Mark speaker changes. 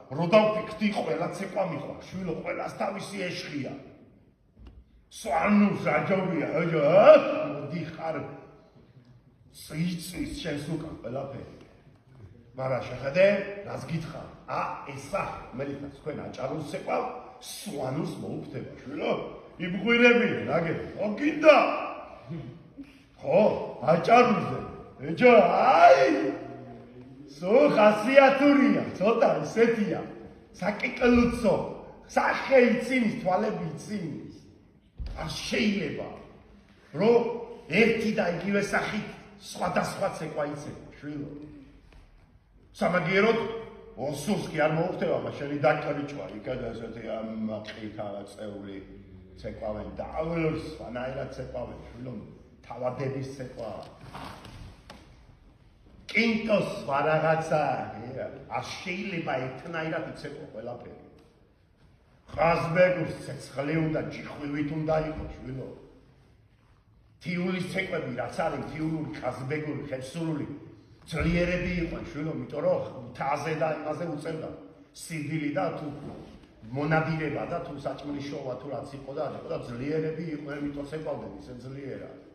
Speaker 1: რო დავფიქრდი ყველა ცეკვა მიყვა, შვილო, ყველას თავისი ეშხია. სვანუს აჯობია, მოდი ხარ იწვის შენს უკან ყველაფერი. მაგრამ შეხედე, რას გითხრა? ესა მერიტას თქვენ აჭარულს ეყავ, სვანუს მოუხდება, შვილო. იბღვირები, ნაგები, ხო გინდა? ხო, აჭარულზე. ეჯა, სო ხასიათურია, ცოტა ესეთია. საკიკლუცო, სახე ცინის, თვალები ცინის. არ შეიძლება, რომ ერთი და იგივე სახით სხვადასხვა ცეკვა იცევა, შვილო. სამაგიეროდ, ოსურს კი არ მოუხდება, მაგრამ შენი დაკრიჭვა, იქადა ესეთი ამაყით წეული ცეკვავენ და აველოს სვანაერად ცეკვავენ, შვილო, თავადების ცეკვა. კინტოს ვარაღაცა, არ შეიძლება ერთნაირად იცეკვო ყველაფერი. ხაზბეგურს ცეცხლი უნდა, ჯიხვივით უნდა იყოს, შვილო. თიულის ცეკვები, რაც არის, თიულური, ხაზბეგური, ხევსურული, ძლიერები იყვნენ, შვილო, იმიტომ რომ თაზე და იმაზე უწევდა. სიძილი და თუ მონადირება და თუ საჭმლის შოვა თუ რაც იყო და ძლიერები იყვნენ, იმიტომ ცეკვავდნენ, ისე ძლიერად.